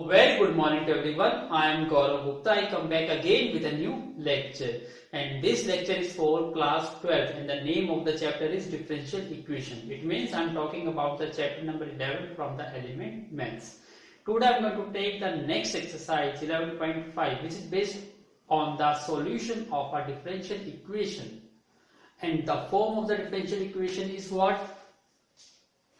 very good morning to everyone. I am Gaurav Gupta. I come back again with a new lecture, and this lecture is for class 12 and the name of the chapter is differential equation. It means I am talking about the chapter number 11 from the element maths. Today I am going to take the next exercise 11.5, which is based on the solution of a differential equation, and the form of the differential equation is what?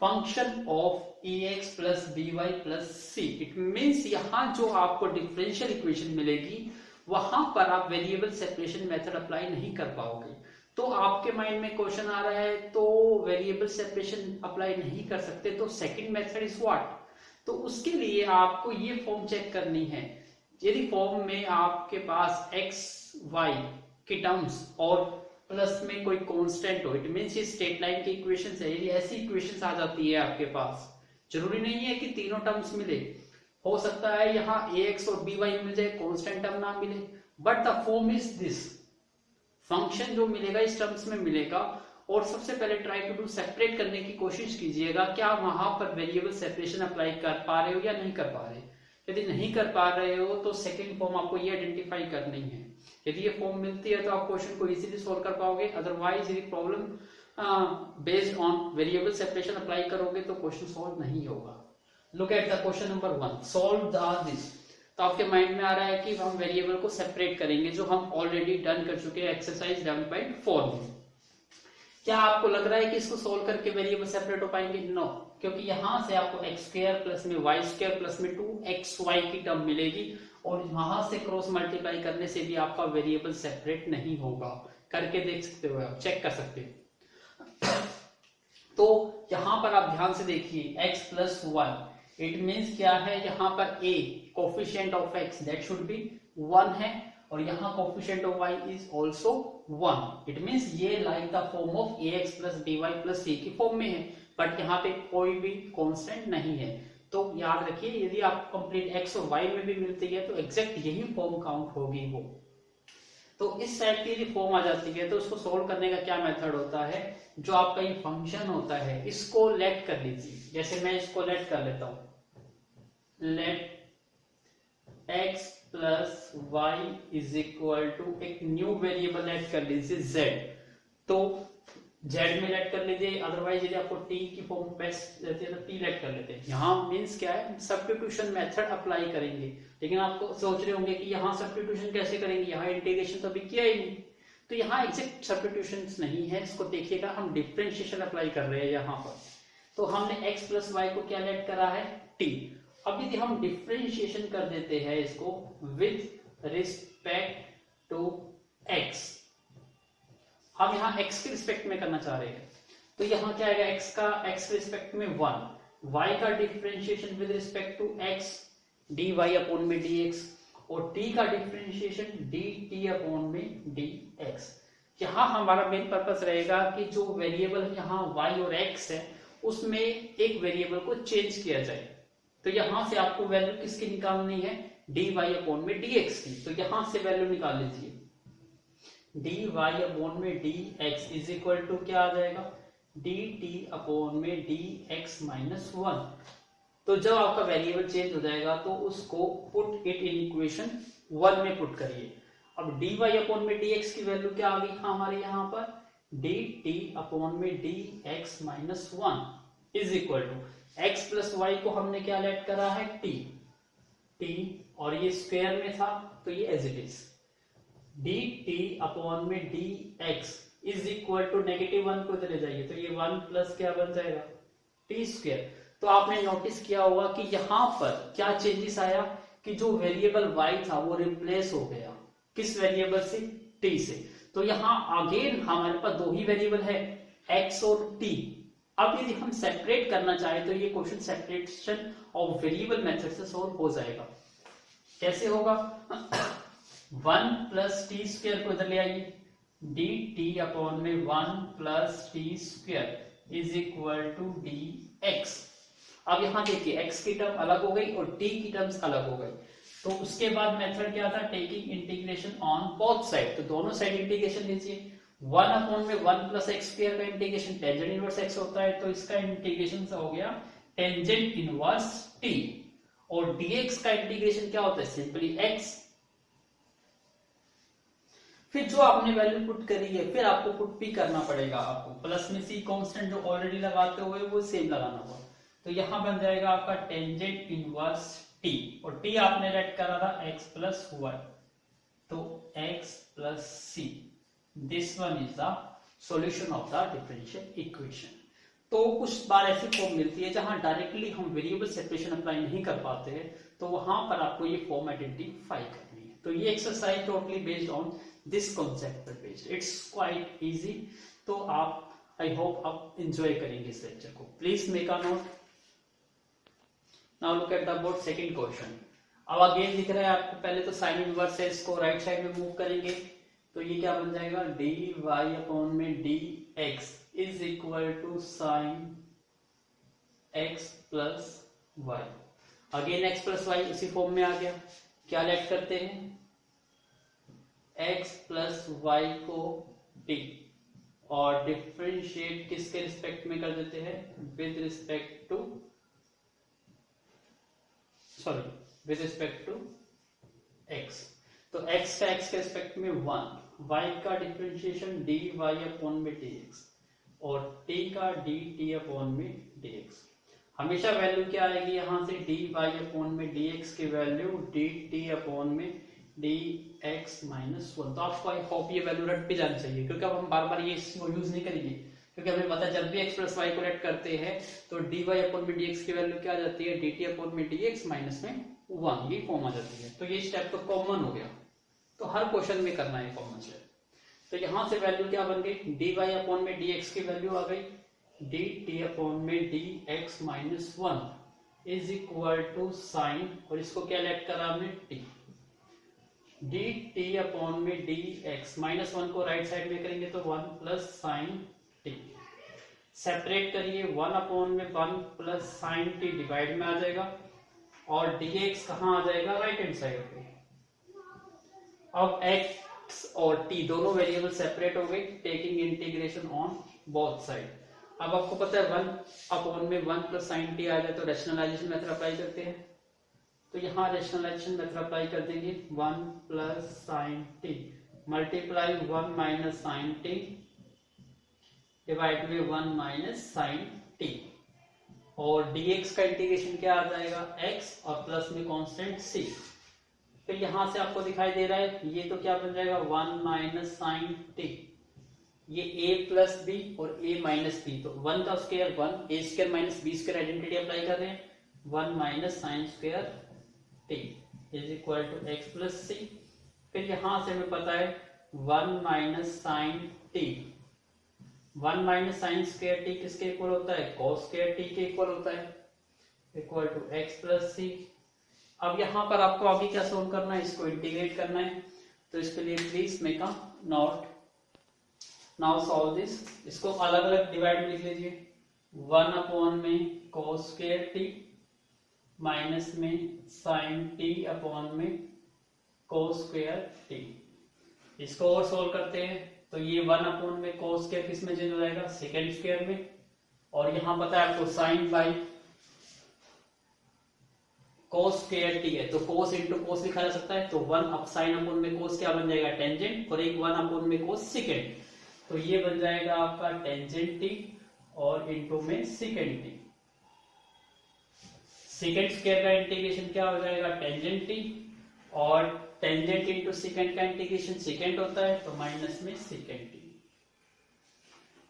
Function of ax plus by plus c. It means यहाँ जो आपको differential equation मिलेगी वहां पर आप variable separation method apply नहीं कर पाओगे. तो आपके माइंड में क्वेश्चन आ रहा है तो वेरिएबल सेपरेशन अप्लाई नहीं कर सकते तो सेकंड मेथड इज व्हाट? तो उसके लिए आपको ये फॉर्म चेक करनी है. यदि फॉर्म में आपके पास x y के टर्म्स और प्लस में कोई कांस्टेंट हो, इट मींस ये स्ट्रेट लाइन की इक्वेशंस है. यदि ऐसी इक्वेशंस आ जाती है आपके पास, जरूरी नहीं है कि तीनों टर्म्स मिले, हो सकता है यहाँ ax और by मिल जाए, कांस्टेंट टर्म ना मिले, but the form is this. Function जो मिलेगा इस टर्म्स में मिलेगा. और सबसे पहले ट्राई टू डू सेपरेट करने की कोशिश कीजिएगा, क्या वहां पर वेरिएबल सेपरेशन अप्लाई कर पा रहे हो या नहीं कर पा रहे. यदि नहीं कर पा रहे हो तो सेकंड फॉर्म आपको ये आइडेंटिफाई करनी है. यदि ये फॉर्म मिलती है तो आप क्वेश्चन को इजीली सॉल्व कर पाओगे. अदरवाइज यदि problem based on variable separation apply करोगे तो क्वेश्चन सॉल्व नहीं होगा. Look at the question number 1. Solve this. तो आपके माइंड में आ रहा है कि हम वेरिएबल को सेपरेट करेंगे, जो हम ऑलरेडी डन कर चुके हैं एक्सरसाइज 11.4 में. क्या आपको लग रहा है कि इसको सोल्व करके वेरिएबल सेपरेट हो पाएंगे? नो, क्योंकि यहां से आपको एक्स स्क्वायर प्लस में वाई स्क्वायर प्लस में 2xy की टर्म मिलेगी और वहां से क्रॉस मल्टीप्लाई करने से भी आपका वेरिएबल सेपरेट नहीं होगा. करके देख सकते हो, आप चेक कर सकते हो. तो यहां पर आप ध्यान से देखिए, x plus y, it means क्या है, यहाँ पर a coefficient of x that should be 1 है और यहाँ coefficient of y is also 1. It means ये like the form of ax plus dy plus c की फॉर्म में है, बट यहाँ पे कोई भी कांस्टेंट नहीं है. तो याद रखिए, यदि आप कंप्लीट x और y में भी मिलती है तो एग्जैक्ट यही फॉर्म काउंट होगी वो. तो इस साइड की यदि फॉर्म आ जाती है तो उसको सोल्व करने का क्या मेथड होता है, जो आपका ये फंक्शन होता है इसको लेट कर लीजिए. जैसे मैं इसको लेट कर लेता हूं, let x plus y is equal to एक न्यू वेरिएबल लेट कर लीजिए z. तो z में लेट कर लीजिए, अदरवाइज यदि आपको t की फॉर्म बेस्ट रहती है तो t लेट कर लेते हैं. यहाँ मीन्स क्या है, सब्स्टिट्यूशन मेथड अप्लाई करेंगे. लेकिन आपको सोच रहे होंगे कि यहाँ सब्स्टिट्यूशन कैसे करेंगे, यहाँ इंटीग्रेशन तो अभी किया ही नहीं. तो यहाँ एग्जैक्ट सब्स्टिट्यूशन नहीं है, इसको देखिएगा, हम डिफरेंशिएशन अप्लाई कर रहे हैं यहाँ पर. तो हमने x प्लस वाई को क्या लेट करा है, t. अब यदि हम डिफरेंशिएशन कर देते हैं इसको विद रिस्पेक्ट टू x, हम यहाँ x के रिस्पेक्ट में करना चाह रहे हैं, तो यहाँ क्या आएगा, x के रिस्पेक्ट में 1, y का differentiation with respect to x dy upon में dx और t का डिफरेंशिएशन dt अपॉन में dx. यहाँ हमारा मेन पर्पस रहेगा कि जो वेरिएबल यहाँ y और x है उसमें एक वेरिएबल को चेंज किया जाए. तो यहां से आपको वैल्यू किसकी निकालनी है, dy अपॉन में dx की. तो यहां से वैल्यू निकाल लीजिए, dy अपॉन में dx इज इक्वल टू क्या आ जाएगा, dt अपॉन में dx माइनस 1. तो जब आपका वेरिएबल चेंज हो जाएगा तो उसको पुट इट इन इक्वेशन 1 में पुट करिए. अब dy अपॉन में dx की वैल्यू क्या आ गई हमारे यहाँ पर, dt अपॉन में dx minus 1 is equal to x plus y को हमने क्या लेट करा है, t और ये स्क्वायर में था तो ये as it is dt upon में dx इज इक्वल टू -1 को इधर ले जाइए तो ये 1 प्लस क्या बन जाएगा, t स्क्वायर. तो आपने नोटिस किया होगा कि यहाँ पर क्या चेंजेस आया कि जो वेरिएबल y था वो रिप्लेस हो गया किस वेरिएबल से, t से. तो यहाँ अगेन हमारे पास दो ही वेरिएबल है, x और t. अब यदि हम सेपरेट करना चाहे तो ये question separation of variable method से सॉल्व हो जाएगा. कैसे होगा, 1 प्लस टी स्क्वायर को इधर ले आइए, dt अपॉन में 1 plus t square is equal to dx. अब यहाँ देखिए x की टर्म अलग हो गई और t की टर्म्स अलग हो गई. तो उसके बाद मेथड क्या था, taking integration on both side. तो दोनों साइड इंटीग्रेशन लीजिए. 1 अपॉन में 1 प्लस एक्स स्क्वायर का इंटीग्रेशन टेंजेंट इनवर्स x होता है, तो इसका इंटीग्रेशन हो गया टेंजेंट इनवर्स t. और dx का इंटीग्रेशन क्या होता है, सिंपली x। फिर जो आपने वैल्यू पुट करी है फिर आपको पुट भी करना पड़ेगा, आपको प्लस में सी कांस्टेंट जो ऑलरेडी लगाते हुए वो सेम लगाना होगा। तो यहां बन जाएगा आपका टेंजेंट इनवर्स t, और t आपने लेट करा था x प्लस y, तो x plus c, this one is the solution of the differential equation. तो कुछ बार ऐसी फॉर्म मिलती है जहां डायरेक्टली हम वेरिएबल सेपरेशन अप्लाई नहीं कर पाते हैं, तो वहां पर आपको ये फॉर्म आइडेंटिफाई करनी है। तो ये exercise totally based on this concept पर बेस्ड, इट्स क्वाइट इजी। तो आप आई होप आप एंजॉय करेंगे इस लेक्चर को। Please make a note. Now look at the board second question. अब अगेन दिख रहा है आपको, पहले तो साइन इनवर्स है, इसको राइट साइड में मूव करेंगे तो ये क्या बन जाएगा, dy अपॉन में dx is equal to sine x plus y. Again x plus y इसी फॉर्म में आ गया। क्या लेट करते हैं, x प्लस वाई को t, और डिफरेंशिएट किसके रिस्पेक्ट में कर देते हैं, विद रिस्पेक्ट टू x। तो x का x के रिस्पेक्ट में 1, y का डिफरेंशिएशन dy अपॉन में dx, और t का dt अपॉन में dx। हमेशा वैल्यू क्या आएगी यहां से, dy अपॉन में dx की वैल्यू dt अपॉन में dx माइनस 1। तो आपको आई होप ये वैल्यू रट भी जानी चाहिए, क्योंकि अब हम बार बार ये यूज नहीं करेंगे, क्योंकि हमें पता है जब भी x प्लस वाई को लेट करते हैं तो dy अपॉन में dx की वैल्यू क्या आ जाती है, dt अपॉन में dx माइनस में 1, ये फॉर्म आ जाती है। तो ये स्टेप तो कॉमन हो गया, तो हर क्वेश्चन में करना है कॉमन स्टेप। तो यहां से वैल्यू क्या बन गई, dy अपॉन में dx की वैल्यू आ गई dt अपॉन में dx minus 1 is equal to sine, और इसको क्या लेट करा हमने t, dt अपॉन में dx माइनस 1 को राइट साइड में करेंगे तो 1 प्लस साइन t, सेपरेट करिए 1 अपॉन में 1 प्लस साइन t डिवाइड में आ जाएगा, और dx कहां आ जाएगा, राइट हैंड साइड पे। अब x और t दोनों वेरिएबल सेपरेट हो गए, taking integration on both side. अब आपको पता है 1 अपॉन में 1 प्लस साइन t आ जाए तो रैशनलाइजेशन मेथड अप्लाई करते हैं। तो यहाँ रैशनलाइजेशन मेथड अप्लाई कर देंगे, 1 plus sine t multiply 1 minus sine t divide में 1 माइनस साइन t, और dx का इंटीग्रेशन क्या आ जाएगा, x और प्लस में कांस्टेंट c। फिर यहां से आपको दिखाई दे रहा है ये तो क्या बन जाएगा, 1 माइनस साइन t, ये a प्लस बी और a माइनस बी, तो 1 का square 1, a square minus b square identity apply कर रहे हैं, 1 minus sine square t is equal to x plus c। फिर यहां से हमें पता है 1 minus sine t, 1 minus sine square t किसके इक्वल होता है, cos स्क्वायर t के इक्वल होता है, equal to x plus c। अब यहां पर आपको आगे क्या सोल्व करना है, इसको इंटीग्रेट करना है, तो इसके लिए please make a note. Now solve this, इसको अलग अलग डिवाइड में लिख लीजिए, 1 अपॉन में cos स्क्वायर t माइनस में साइन t अपॉन में cos स्क्वायर t। इसको और सोल्व करते हैं तो ये 1 अपॉन में cos स्क्वायर किस में चेंज हो जाएगा, सेकेंड स्क्वायर में, और यहां पता है आपको sine by cos square t है तो cos इंटू cos लिखा जा सकता है, तो 1 अप साइन अपॉन में cos क्या बन जाएगा, टेंजेंट, और एक 1 अपॉन में cos सेकेंड, तो ये बन जाएगा आपका टेंजेंट t और इंटू में सेकेंड t। सेकेंड स्क्वायर का इंटीग्रेशन क्या हो जाएगा, टेंजेंट t, और टेंजेंट इंटू सेकेंड का इंटीग्रेशन सेकेंड होता है तो माइनस में सेकेंड t।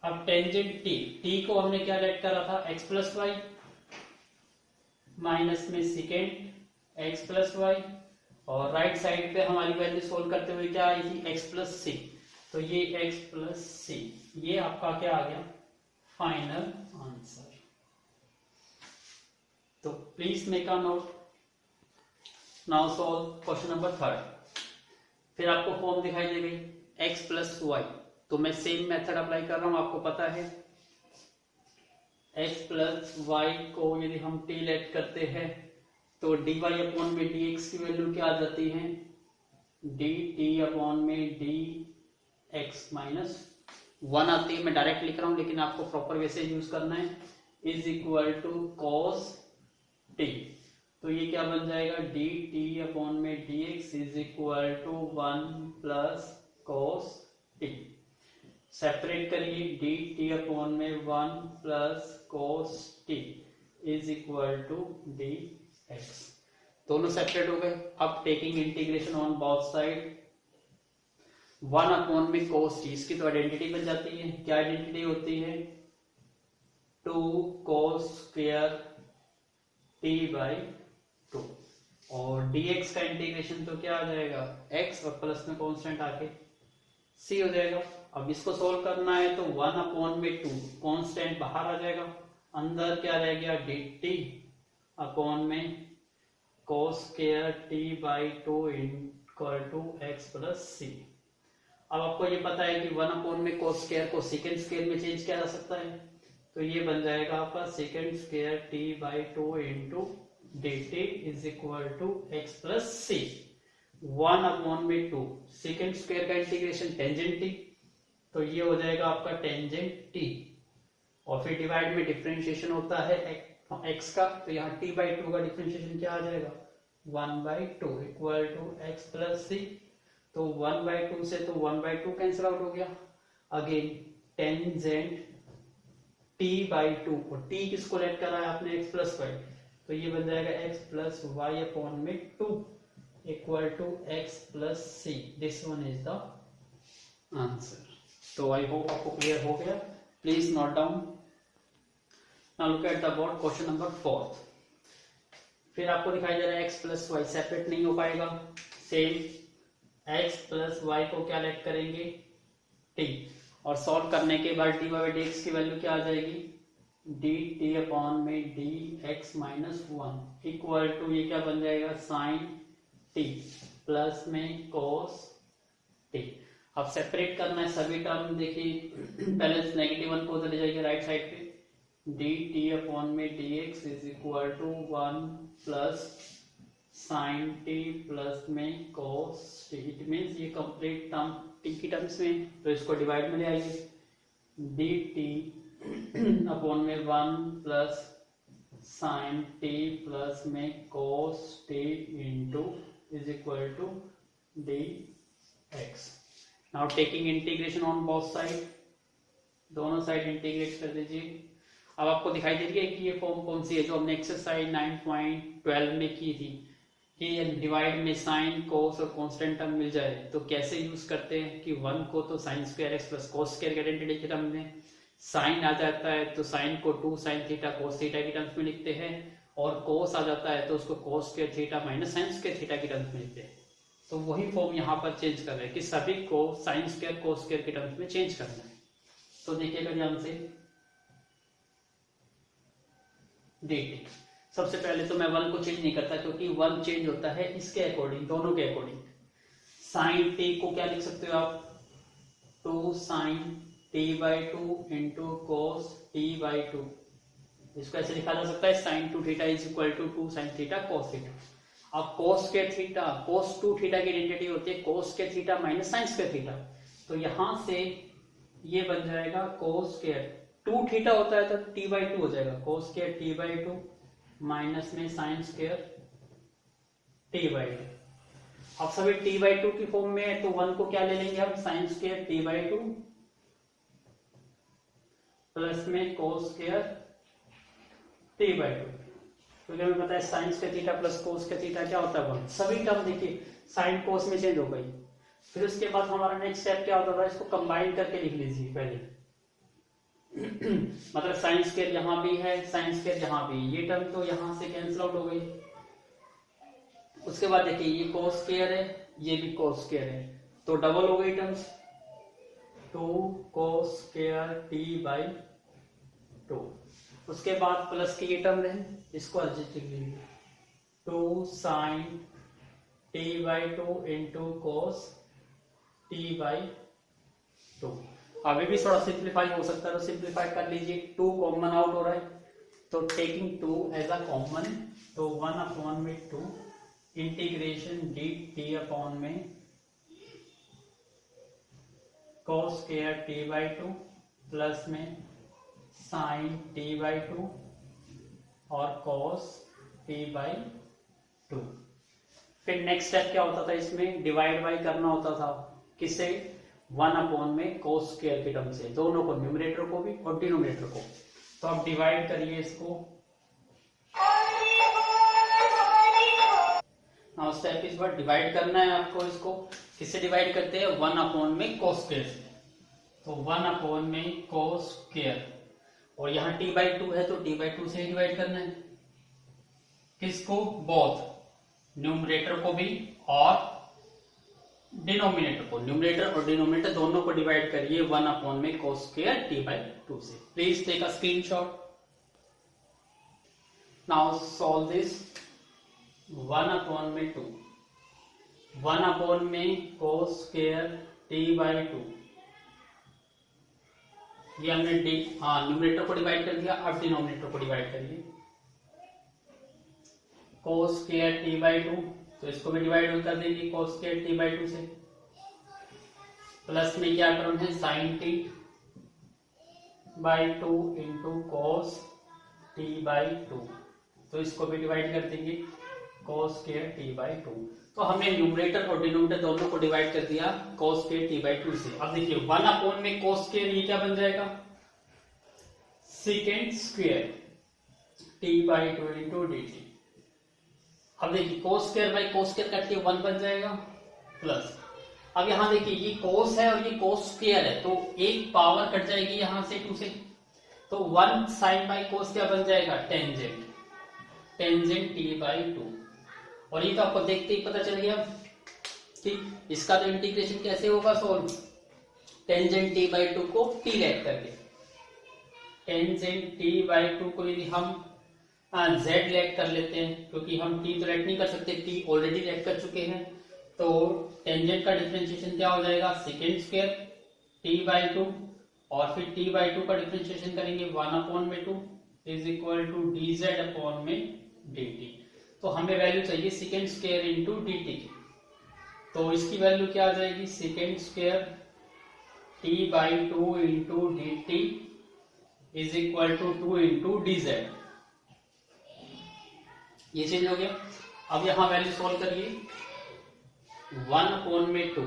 अब टेंजेंट t को हमने क्या लेट करा था, x प्लस वाई माइनस में सेकेंड x प्लस वाई, और राइट साइड पे हमारी वैल्यू सोल्व करते हुए क्या आई थी, x प्लस सी, तो ये x प्लस सी, ये आपका क्या आ गया, फाइनल आंसर। तो please make a note. Now solve question number 3। फिर आपको फॉर्म दिखाई दे गई x प्लस वाई, तो मैं सेम मेथड अप्लाई कर रहा हूं, आपको पता है x प्लस वाई को यदि हम t लेट करते हैं तो dy अपॉन में dx की वैल्यू क्या आ जाती है, dt अपॉन में dx माइनस 1 आती है। मैं डायरेक्ट लिख रहा हूं लेकिन आपको प्रॉपर वैसे यूज करना है, is equal to cos t, तो ये क्या बन जाएगा, डी टी अपॉन में D x is equal to 1 plus cos t. Separate करिए, डी टी अपॉन में 1 plus cos t is equal to D x. दोनों सेपरेट हो गए। अब taking integration on both side, 1 upon में कोस टी, इसकी तो आइडेंटिटी बन जाती है। क्या आइडेंटिटी होती है, 2 कोस स्क्वायर टी बाई 2। और dx का इंटीग्रेशन तो क्या आ जाएगा, x और प्लस में कांस्टेंट आके c हो जाएगा। अब इसको सोल्व करना है तो 1 अपॉन में 2, कांस्टेंट बाहर आ जाएगा, अंदर क्या रह गया, dt अपॉन में cos square t by 2 equal to x plus c. अब आपको ये पता है कि 1 अपॉन में कोस स्क्वायर को सेकेंड स्क्वायर में चेंज किया जा सकता है, तो ये बन जाएगा आपका second square t by 2 into D T is equal to x plus c. 1 upon में 2, सेकेंड स्क्वायर का इंटीग्रेशन टेंजेंट टी, तो ये हो जाएगा आपका टेंजेंट टी। और फिर डिवाइड में डिफरेंशिएशन होता है एक्स का, तो यहाँ टी बाई 2 का डिफरेंशिएशन क्या आ जाएगा, 1 by 2 equal to x plus c. तो 1 बाई 2 से तो 1 बाई 2 कैंसिल आउट हो गया। अगेन टेंजेंट टी बाई 2, और टी किसको लेट करा है आपने, एक्स प्लस वाई, तो ये बन जाएगा एक्स प्लस वाई अपॉन में 2 equal to x plus C. This one is the answer. तो आई होप आपको क्लियर हो गया। Please note down. Now look at the board, question number 4। फिर आपको दिखाई दे रहा है एक्स प्लस वाई, सेपरेट नहीं हो पाएगा। सेम एक्स प्लस वाई को क्या लेट करेंगे, टी, और सॉल्व करने के बाद डी बाई डी एक्स की वैल्यू क्या आ जाएगी, डी टी अपॉन में D x minus 1 equal to ये क्या बन जाएगा, साइन टी प्लस में कोस टी। अब सेपरेट करना है सभी टर्म, देखिए पहले नेगेटिव 1 को चले जाइए राइट साइड पे, डी टी अपॉन में D x is equal to 1 plus sine t plus में कोस टी। इट मीन्स ये कंप्लीट टर्म टी की टर्म्स में, तो इसको डिवाइड में ले आइए, डी टी अपॉन में 1 प्लस साइन टी प्लस में cos t into is equal to D x. Now taking integration on both side, दोनों साइड इंटीग्रेट कर दीजिए। अब आपको दिखाई दे रही है कि ये फॉर्म कौन सी है जो हमने एक्सरसाइज 9.12 में की थी, कि डिवाइड में साइन कोस और कांस्टेंट टर्म मिल जाए तो कैसे यूज करते हैं कि 1 को तो sine square x plus cos square की आइडेंटिटी के टर्म में, साइन आ जाता है तो साइन को 2 साइन थीटा कोस थीटा की टर्म्स में लिखते हैं, और कोस आ जाता है तो उसको cos square theta minus sine square theta की टर्म्स में लिखते हैं। तो वही फॉर्म यहाँ पर चेंज कर रहे हैं कि सभी को साइन स्क्वायर कोस स्क्वायर के टर्म्स में चेंज करना है। तो देखिएगा ध्यान से, देखिए सबसे पहले तो मैं 1 को चेंज नहीं करता क्योंकि 1 चेंज होता है इसके अकॉर्डिंग, दोनों के अकॉर्डिंग। साइन टी को क्या लिख सकते हो आप, 2 sine t by 2 into cos t by 2। इसको ऐसे लिखा जा सकता है, sine 2 theta is equal to 2 sine theta cos theta. अब कोस के थीटा, कोस 2 थीटा की आइडेंटिटी होती है कोस के theta minus sine square theta, तो यहां से ये बन जाएगा कोस स्क्वायर 2 थीटा होता है तो टी बाई 2 हो जाएगा, कोस स्क्वायर टी बाई 2 माइनस में साइन स्क्वायर टी बाई 2। अब सभी टी बाई 2 की फॉर्म में है तो 1 को क्या ले लेंगे हम, sine square t by 2 plus में कोस स्क्वायर टी बाई 2, क्योंकि हमें पता है sign square theta plus cos square theta क्या होता है 1। सभी टर्म देखिए साइन कोस में चेंज हो गई। फिर उसके बाद हमारा नेक्स्ट स्टेप क्या होता था, इसको कंबाइन करके लिख लीजिए पहले मतलब साइन स्क्वायर यहां भी है, साइन स्क्वायर यहां भी, ये टर्म तो यहां से कैंसिल आउट हो गई। उसके बाद देखिए ये कोस स्क्वायर है, ये भी कोस स्क्वायर है, तो डबल हो गई terms, 2 cos square t by 2। उसके बाद प्लस के ये टर्म रहे, इसको अर्जित लिख लीजिए, 2 sine t by 2 into cos t by 2। अभी भी थोड़ा सिंप्लीफाई हो सकता है तो सिंप्लीफाई कर लीजिए, 2 कॉमन आउट हो रहा है तो टेकिंग 2 एज अ कॉमन, तो 1 अपॉन में 2 इंटीग्रेशन डी टी अपॉन में cos square t by 2 plus में साइन टी बाई 2 और कोस टी बाई 2। फिर नेक्स्ट स्टेप क्या होता था, इसमें डिवाइड बाई करना होता था, किससे, 1 अपॉन में कोस स्क्वायर के टर्म से, दोनों को, न्यूमरेटर को भी और डिनोमिनेटर को। तो अब डिवाइड करिए इसको। नाउ स्टेप इस बार डिवाइड करना है आपको, इसको किससे डिवाइड करते हैं, 1 अपॉन में कोस स्क्वायर से। तो 1 अपॉन में कोस स्क्वायर, और यहाँ t/2 है तो t/2 से ही डिवाइड करना है। किसको, बोथ, न्यूमरेटर को भी और डिनोमिनेटर को। न्यूमरेटर और डिनोमिनेटर दोनों को डिवाइड करिए 1 अपॉन में कोस स्क्वायर t/2 से। Please take a screenshot. Now solve this. 1 upon में 2, 1 अपॉन में कोस स्क्वायर t/2, ये हमने न्यूमरेटर को डिवाइड कर दिया। अब डिनोमिनेटर को डिवाइड करिए, कोस स्क्वायर t/2, तो इसको भी डिवाइड कर देंगे कोस स्क्वायर t/2 से। प्लस में क्या टर्म है, sign t/2 into cos t/2, तो इसको भी डिवाइड कर देंगे कोस स्क्वायर t/2। तो हमने न्यूमरेटर और डिनोमिनेटर दोनों को डिवाइड कर दिया कोस स्क्वायर t/2 से। अब देखिए 1 अपॉन में कोस स्क्वायर, ये क्या बन जाएगा, second square t/2 into dt। अब देखिए cos square by cos square cut के 1 बन जाएगा, प्लस अब यहां देखिए ये कोस है और ये कोस स्क्वायर है, तो एक पावर कट जाएगी यहां से 2 से, तो 1 साइन बाई कोस क्या बन जाएगा, टेंजेंट, टेंजेंट t/2। और ये तो आपको देखते ही पता चल गया कि इसका तो इंटीग्रेशन कैसे होगा सोल्व, टेंजेंट t/2 को t लेट करके। टेंजेंट t/2 को यदि हम z लेट कर लेते हैं, क्योंकि हम t तो लेट नहीं कर सकते, t ऑलरेडी लेट कर चुके हैं, तो टेंजेंट का डिफरेंशिएशन क्या हो जाएगा, सेकेंड स्क्वायर t/2, और फिर t/2 का डिफरेंशिएशन करेंगे 1 अपॉन में 2 is equal to dz upon में dt। तो हमें वैल्यू चाहिए सेकेंड स्क्वायर इंटू dt, तो इसकी वैल्यू क्या आ जाएगी, second square t/2 into dt is equal to 2 into dz। ये चेंज हो गया। अब यहां वैल्यू सॉल्व करिए, 1 अपॉन में 2,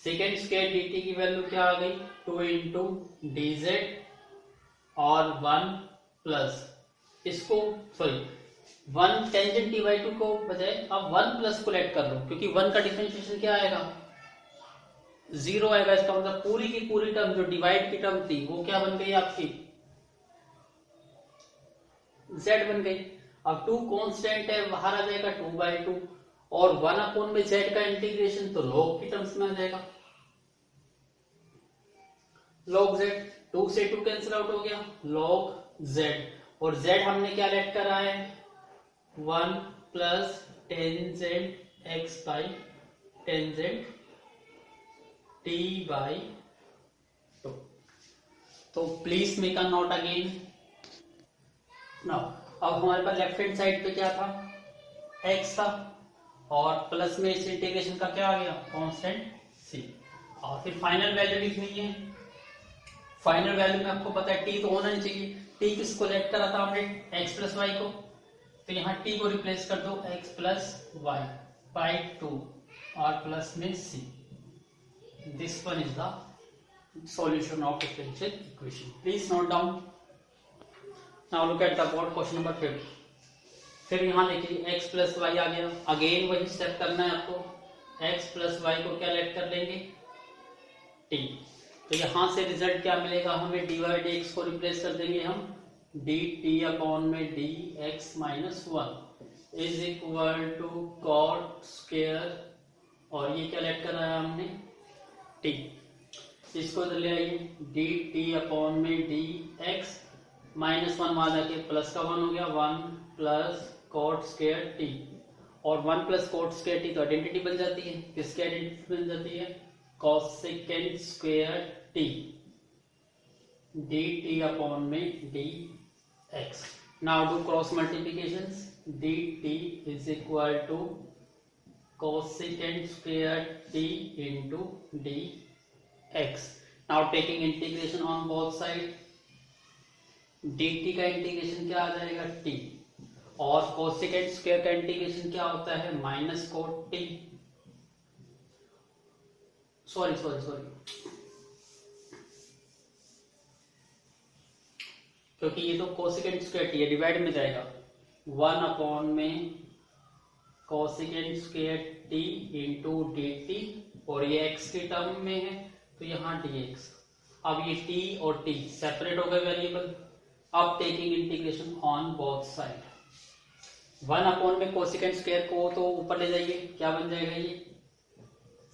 सेकेंड स्क्वायर dt की वैल्यू क्या आ गई, 2 इंटू dz, और 1 प्लस इसको, सॉरी 1 टेंजेंट t/2 को बजाय अब 1 प्लस को लेट कर लो, क्योंकि 1 का डिफरेंशिएशन क्या आएगा, 0 आएगा। इसका मतलब पूरी की पूरी टर्म जो डिवाइड की टर्म थी वो क्या बन गई आपकी, z बन गई। अब 2 कांस्टेंट है, बाहर आ जाएगा 2/2, और 1 अपॉन में z का इंटीग्रेशन तो log की टर्म्स में आ जाएगा, log z, 2 से 2 कैंसिल आउट हो गया, log z, और z हमने क्या लेट करा है, 1 plus tangent x by tangent t/2। तो please make a note again. Now अब हमारे पास लेफ्ट हैंड साइड पे क्या था, x था, और प्लस में इस इंटीग्रेशन का क्या आ गया, कांस्टेंट c, और फिर फाइनल वैल्यू लिखनी है। फाइनल वैल्यू में आपको पता है t तो होना नहीं चाहिए, t किसको लेट करा था हमने, x प्लस वाई को, तो यहाँ t को रिप्लेस कर दो x प्लस वाई बाई 2 और प्लस में c। This one is the solution of differential equation. Please note down. Now look at the board question number 5. फिर यहाँ देखिए x प्लस वाई आ गया, अगेन वही स्टेप करना है आपको, x प्लस वाई को क्या लेट कर लेंगे, t, तो यहाँ से रिजल्ट क्या मिलेगा हमें, dy dx को रिप्लेस कर देंगे हम dt अपॉन में dx minus 1 is equal to cot square, और ये क्या लेट कर रहा है हमने, t, इसको इधर ले आइए, dt अपॉन में dx माइनस 1 वहां जाके प्लस का 1 हो गया, 1 प्लस कॉट स्क्वायर t, और 1 प्लस कॉट स्क्वायर t तो आइडेंटिटी बन जाती है, किसकी आइडेंटिटी बन जाती है, cosecant square t dt upon में dx। Now do cross multiplications, dt is equal to cosecant square t into dx। Now taking integration on both side, dt का इंटीग्रेशन क्या आ जाएगा t, और कोसेकेंट स्क्वायर का इंटीग्रेशन क्या होता है, माइनस कोट टी, सॉरी क्योंकि ये तो कोसेकेंट स्क्वायर टी है, डिवाइड में जाएगा 1 अपॉन में cosecant square T into D T, और ये एक्स के टर्म में है तो यहाँ dx। अब ये t और t सेपरेट हो गए वेरिएबल। अब taking integration on both side, 1 upon में कोसेकेंट स्क्वायर को तो ऊपर ले जाइए, क्या बन जाएगा ये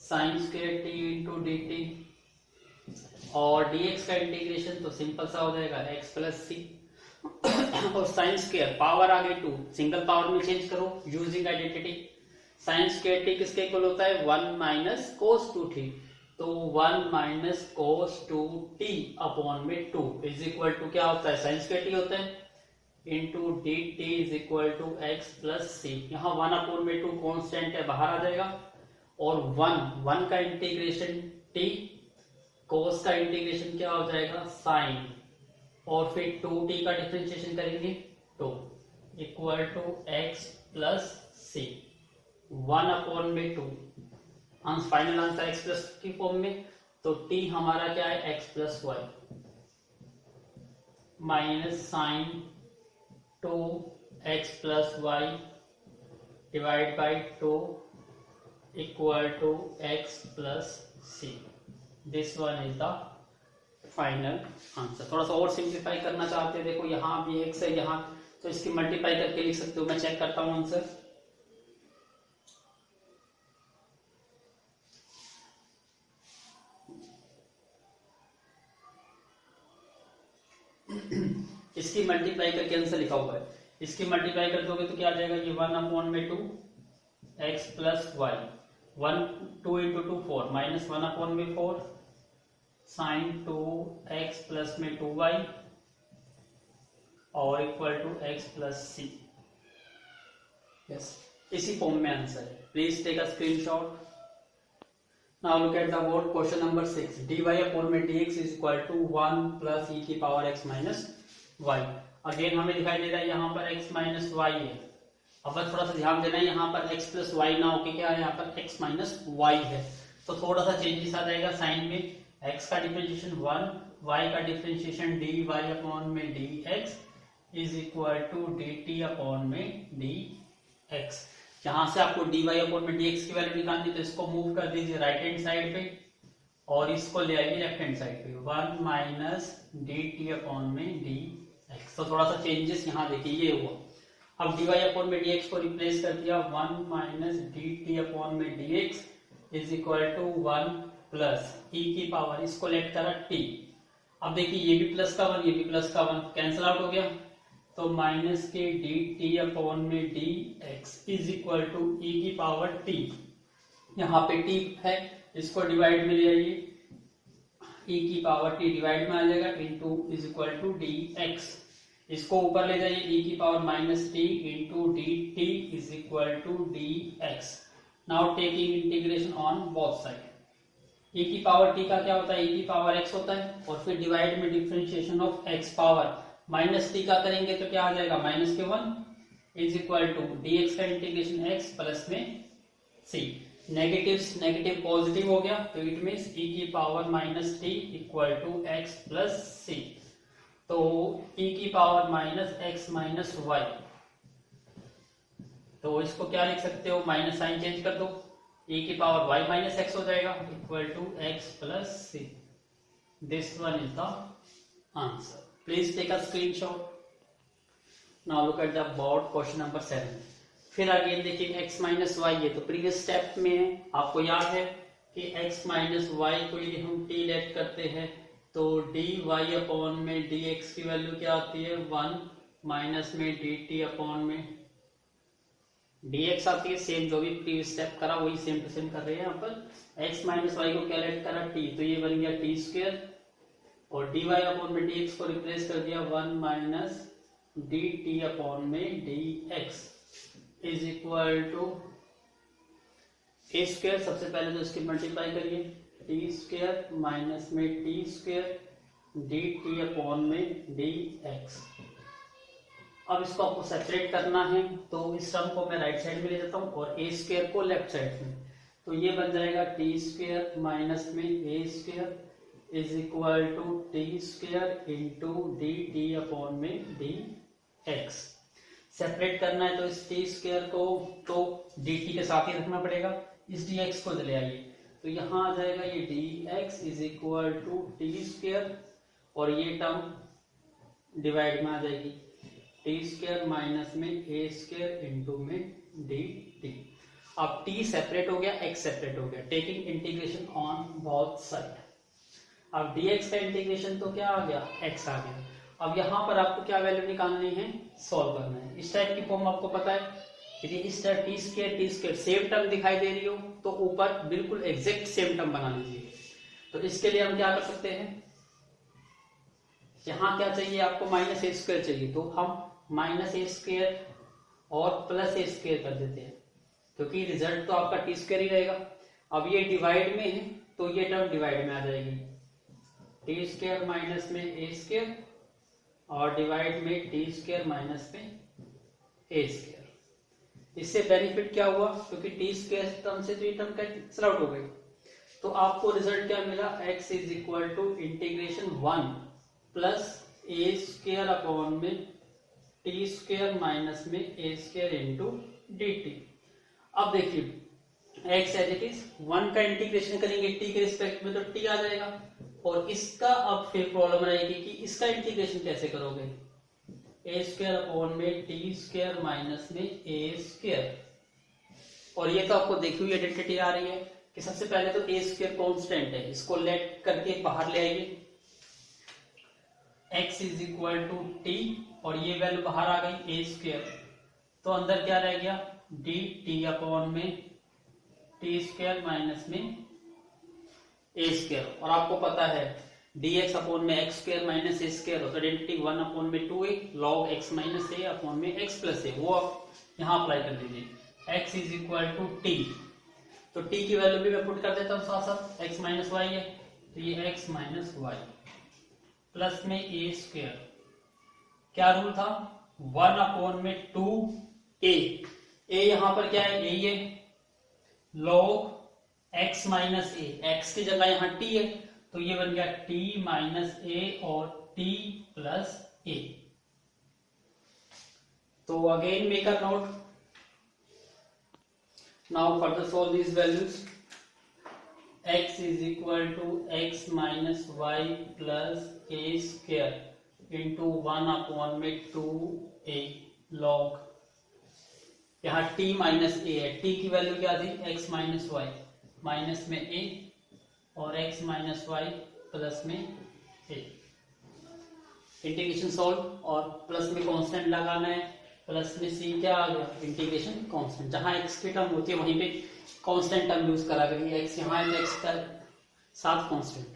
sine square T into D T, और dx का इंटीग्रेशन तो सिंपल सा हो जाएगा x प्लस सी, और साइन स्क्वायर पावर आ गई 2, सिंगल पावर में चेंज करो using identity. Sine square T किसके इक्वल होता है, 1 माइनस कोस 2t, तो 1 माइनस कोस 2t अपॉन में 2 इज इक्वल टू क्या होता है, साइन स्क्वायर टी होता है into D T is equal to x plus c. यहाँ 1 अपॉन में 2 कॉन्स्टेंट है, बाहर आ जाएगा, और 1 का इंटीग्रेशन t, कोस का इंटीग्रेशन क्या हो जाएगा साइन, और फिर 2t का डिफरेंशिएशन करेंगे तो equal to x plus c, 1 upon में 2, फाइनल आंसर एक्स प्लस की फॉर्म में, तो t हमारा क्या है x plus y, minus sine 2 x plus y divide by 2 equal to x plus C. This one is the final answer. थोड़ा सा और सिंप्लीफाई करना चाहते हैं, देखो यहाँ भी एक्स है यहाँ, तो इसकी मल्टीप्लाई करके लिख सकते हो। मैं चेक करता हूँ आंसर। इसकी मल्टीप्लाई करके आंसर लिखा हुआ है, इसकी मल्टीप्लाई कर दोगे तो क्या आ जाएगा, ये 1 अपॉन में 2 x plus y, 2 into 2 4, minus 1 upon में 4 साइन 2 एक्स प्लस में 2y और equal to x plus c. Yes, इसी फॉर्म में आंसर है। Please take a screenshot. Now look at the board, question number 6, dy upon में dx is equal to 1 plus e की power x minus y। Again हमें दिखाई दे रहा है यहाँ पर x माइनस y है। अब बस थोड़ा सा ध्यान देना है, यहाँ पर x प्लस वाई ना होके क्या है, यहाँ पर x माइनस वाई है, तो थोड़ा सा चेंजेस आ जाएगा साइन में। x का डिफरेंशिएशन 1, y का डिफरेंशिएशन dy अपॉन में dx is equal to dt upon में dx। जहां से आपको dy अपॉन में dx की वैल्यू निकालनी, तो इसको मूव कर दीजिए राइट हैंड साइड पे और इसको ले आइए लेफ्ट हैंड साइड पे, 1 माइनस dt अपॉन में dx। तो थोड़ा सा चेंजेस यहाँ देखिए, ये हुआ। अब dy अपॉन में dx को रिप्लेस कर दिया, 1 माइनस dt अपॉन में dx is equal to 1 plus e की पावर, इसको लेट करा t। अब देखिए ये भी प्लस का 1, ये भी प्लस का 1, कैंसिल आउट हो गया, तो माइनस के dt अपॉन में dx is equal to e की पावर t। यहाँ पे t है, इसको डिवाइड में ले आइए, e की पावर t डिवाइड में आ जाएगा, into is equal to dx। इसको ऊपर ले जाइए, e की power minus t into dt is equal to dx। Now taking integration on both side, e की पावर t का क्या होता है, e की पावर x होता है, और फिर डिवाइड में differentiation of x power minus t का करेंगे तो क्या आ जाएगा, माइनस के 1 इज इक्वल टू dx का इंटीग्रेशन x प्लस में c। नेगेटिव पॉजिटिव हो गया, तो इट मीन्स e की power minus t equal to x plus c। तो e की power minus x minus y, तो इसको क्या लिख सकते हो, माइनस साइन चेंज कर दो, e की पावर y माइनस x हो जाएगा equal to x plus c। This one is the answer. Please take a screenshot. Now look at the board, question number 7। फिर अगेन देखिए x माइनस वाई है, तो previous step में है, आपको याद है कि x माइनस वाई को यदि हम t लेट करते हैं तो dy अपॉन में dx की वैल्यू क्या आती है, 1 माइनस में dt अपॉन में dx आती है। सेम जो भी प्रीवियस स्टेप करा वही सेम टू सेम कर रहे हैं यहाँ पर। x माइनस वाई को क्या लेट करा, t, तो ये बन गया t स्क्वायर, और dy अपॉन में dx को रिप्लेस कर दिया 1 माइनस dt अपॉन में dx is equal to a square. सबसे पहले तो इसकी मल्टीप्लाई करिए, t स्क्वायर माइनस में t स्क्वायर dt अपॉन में dx अब इसको आपको सेपरेट करना है, तो इस टर्म को मैं राइट साइड में ले जाता हूँ और ए स्क्वायर को लेफ्ट साइड में। तो ये बन जाएगा टी स्क्वायर माइनस में a square is equal to t square into D T upon में डी एक्स। सेपरेट करना है तो इस टी स्क्वायर को तो डी टी के साथ ही रखना पड़ेगा, इस डी एक्स को ले आइए, तो यहाँ आ जाएगा ये d x is equal to t square और ये टर्म डिवाइड में आ जाएगी टी स्क्वायर माइनस में ए स्क्वायर इंटू में डी टी। अब टी सेपरेट हो गया, एक्स सेपरेट हो गया, taking integration on both side. अब dx का इंटीग्रेशन तो क्या आ गया, x आ गया। अब यहाँ पर आपको क्या वैल्यू निकालनी है, सॉल्व करना है। इस टाइप की फॉर्म आपको पता है, यदि इस type T square same term दिखाई दे रही हो तो ऊपर बिल्कुल एग्जैक्ट सेम टर्म बना लीजिए। तो इसके लिए हम क्या कर सकते हैं, यहाँ क्या चाहिए आपको, माइनस ए स्क्वायर चाहिए, तो हम माइनस ए स्क्वायर और प्लस ए स्क्वायर कर देते हैं, क्योंकि रिजल्ट तो आपका टी स्क्वायर ही रहेगा। अब ये डिवाइड में है तो ये टर्म डिवाइड में आ जाएगी, टी स्क्वायर माइनस में ए स्क्वायर और डिवाइड में टी स्क्वायर माइनस में ए स्क्वायर। इससे बेनिफिट क्या हुआ, क्योंकि टी स्क्वायर टर्म से तो ये टर्म कैंसिल आउट हो गई, तो आपको रिजल्ट क्या मिला, x is equal to integration 1 plus a square upon में टी स्क्वायर माइनस में a square into D t. अब देखिए x एज इट इज 1 का इंटीग्रेशन करेंगे t के रिस्पेक्ट में तो t आ जाएगा, और इसका अब फिर प्रॉब्लम रहेगी कि इसका इंटीग्रेशन कैसे करोगे, ए स्क्वायर अपॉन में टी स्क्वायर माइनस में ए स्क्वायर। और ये तो आपको देखी हुई आइडेंटिटी आ रही है कि सबसे पहले तो ए स्क्वायर कॉन्स्टेंट है, इसको लेट करके बाहर ले आइए, x is equal to t और ये वैल्यू बाहर आ गई ए स्क्वायर, तो अंदर क्या रह गया, डी टी अपॉन में टी स्क्वायर माइनस में ए स्क्वायर। और आपको पता है dx अपॉन में x square minus a square हो तो आइडेंटिटी 1 अपॉन में 2a log x minus a upon में x प्लस ए, वो आप यहाँ अप्लाई कर दीजिए। x is equal to t, तो t की वैल्यू भी मैं पुट कर देता हूँ साथ साथ, x माइनस वाई है तो ये x माइनस वाई प्लस में ए स्क्वायर, क्या रूल था, 1 अपॉन में 2a, a यहाँ पर क्या है, a ये log x माइनस ए, x की जगह यहाँ t है तो ये बन गया t माइनस ए और t प्लस ए। तो again make a note, now further solve these values. x is equal to x minus y plus a square into 1 upon में 2a log, यहाँ t माइनस ए है, t की value क्या थी, x minus y minus में a और x minus y plus में a। Integration solve और प्लस में कांस्टेंट लगाना है, प्लस में c क्या आ गया, इंटीग्रेशन कांस्टेंट, जहां x की टर्म होती है वहीं पे कांस्टेंट टर्म यूज करा करिए, x यहाँ है तो x का साथ कांस्टेंट।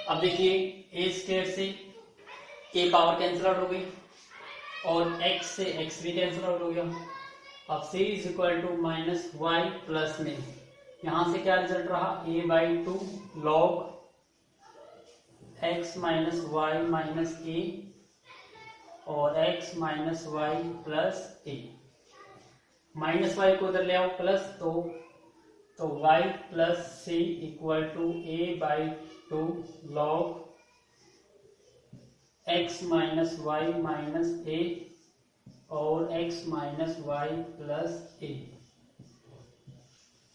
अब देखिए a स्क्वायर से a पावर कैंसिल आउट हो गई और x से x भी कैंसिल आउट हो गया। अब c is equal to minus y plus में, यहां से क्या रिजल्ट रहा, a by 2 log x minus y minus a और x minus y plus a, minus y को उधर ले आओ प्लस, तो y plus c equal to a by 2 log x minus y minus a और x minus y plus a।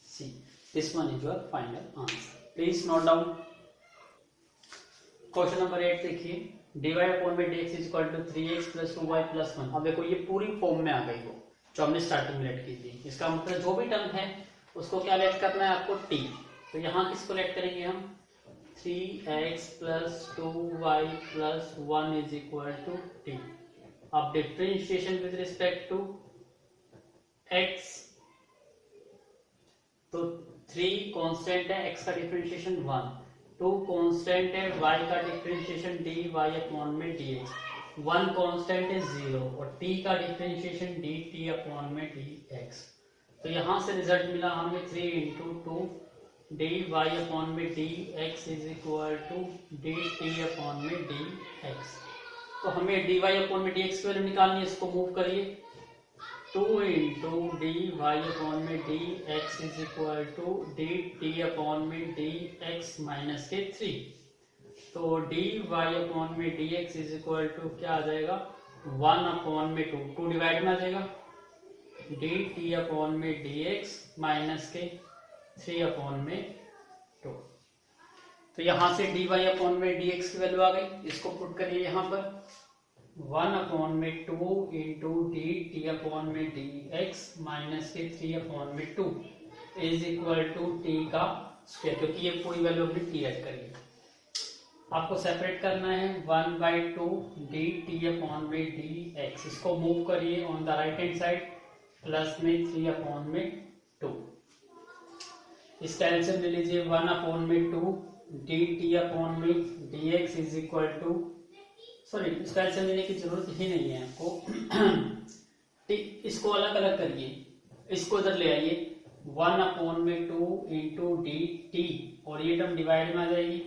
C, this one is your final answer. Please note down. Question number 8 देखिए, divide upon में dx is equal to 3x plus 2y plus 1। अब देखो ये पूरी form में आ गई हो जो हमने स्टार्टिंग में लेट की थी, इसका मतलब जो भी टर्म है उसको क्या लेट करना है आपको, t। तो यहाँ किसको लेट करेंगे हम, 3x plus 2y plus 1 is equal to t। अब differentiation with respect to x, तो 3 कांस्टेंट है, x का डिफरेंशिएशन 1, 2 कांस्टेंट है, y का डिफरेंशिएशन dy अपॉन में dx, 1 कांस्टेंट है 0 और t का डिफरेंशिएशन dt अपॉन में dx। तो यहां से रिजल्ट मिला हमें 3 इंटू 2 dy अपॉन में dx is equal to dt upon में dx। तो हमें dy अपॉन में dx की वैल्यू निकालनी है, इसको मूव करिए 2 इंटू डी वाई अपॉन में D x is equal to d T upon में डी एक्स माइनस के 3। तो डी वाई अपॉन में D x is equal to क्या आ जाएगा 1 अपॉन में 2 डिवाइड में आ जाएगा डी टी अपॉन में डी एक्स माइनस के 3 अपॉन में 2। तो यहाँ से डी वाई अपॉन में डी एक्स की वैल्यू आ गई, इसको पुट करिए यहाँ पर 1 अपॉन में 2 इंटू डी टी अपॉन में डी एक्स माइनस के 3 अपॉन में 2 इज इक्वल टू टी का स्क्वायर, क्योंकि ये पूरी वैल्यू अपनी टी ऐड करिए। आपको सेपरेट करना है 1/2 डी टी अपॉन में डी एक्स, इसको मूव करिए on the right hand side plus में 3 अपॉन में 2। इसका एलसीएम ले लीजिए 1 अपॉन में 2 डी टी अपॉन में D x is equal to, sorry इसका एलसीएम लेने की जरूरत ही नहीं है आपको। इसको अलग अलग करिए, इसको इधर ले आइए 1 अपॉन में 2 इंटू डी टी और ये टर्म डिवाइड में आ जाएगी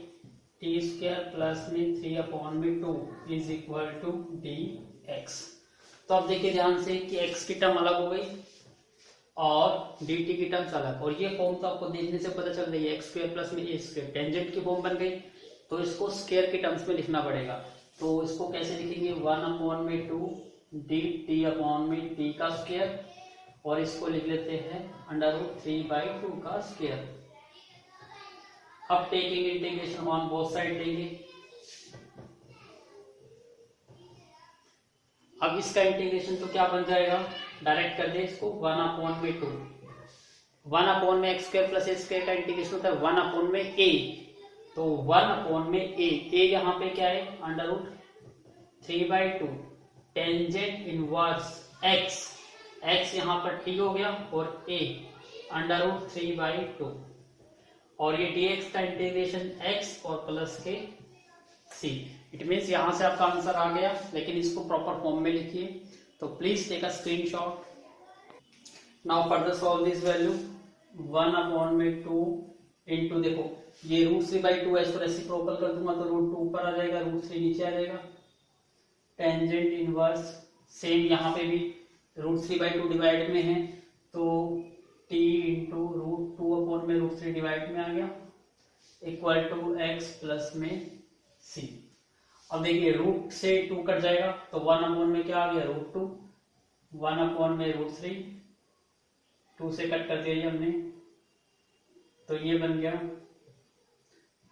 टी स्क्वायर प्लस में 3 अपॉन में 2 is equal to D x. तो अब देखिए ध्यान से कि x की टर्म अलग हो गई और dt की टर्म्स अलग, और ये फॉर्म तो आपको देखने से पता चल रही है एक्स स्क्वायर प्लस में ए स्क्वायर टेंजेंट की फॉर्म बन गई। तो इसको स्क्वायर की टर्म्स में लिखना पड़ेगा, तो इसको कैसे लिखेंगे 1 अपॉन में 2 डी टी अपॉन में टी का स्क्वायर और इसको लिख लेते हैं √3/2 का स्क्वायर। अब taking integration on both side देंगे। अब इसका इंटीग्रेशन तो क्या बन जाएगा, डायरेक्ट कर दे इसको 1 अपॉन में 2, 1 अपॉन में x square plus a square का इंटीग्रेशन होता है 1 अपॉन में ए, तो 1 अपॉन में ए यहाँ पे क्या है √3/2 टेंजेंट इनवर्स एक्स, एक्स यहाँ पर टी हो गया और ए √3/2 और ये dx का इंटीग्रेशन x और प्लस के c। इट मीन्स यहां से आपका आंसर आ गया, लेकिन इसको प्रॉपर फॉर्म में लिखिए। तो please take a screenshot. Now further solve this value 1 upon में 2 इंटू, देखो ये √3/2 है, इसको रेसिप्रोकल कर दूंगा तो √2 ऊपर आ जाएगा, √3 नीचे आ जाएगा। टेंजेंट इनवर्स सेम यहाँ पे भी √3/2 डिवाइड में है तो t इंटू √2 अपॉन में √3 डिवाइड में आ गया इक्वल टू x प्लस में c। अब देखिए रूट से 2 कट जाएगा तो 1 अपॉन में क्या आ गया √2, 1 अपॉन में √3, 2 से कट कर दिया हमने तो ये बन गया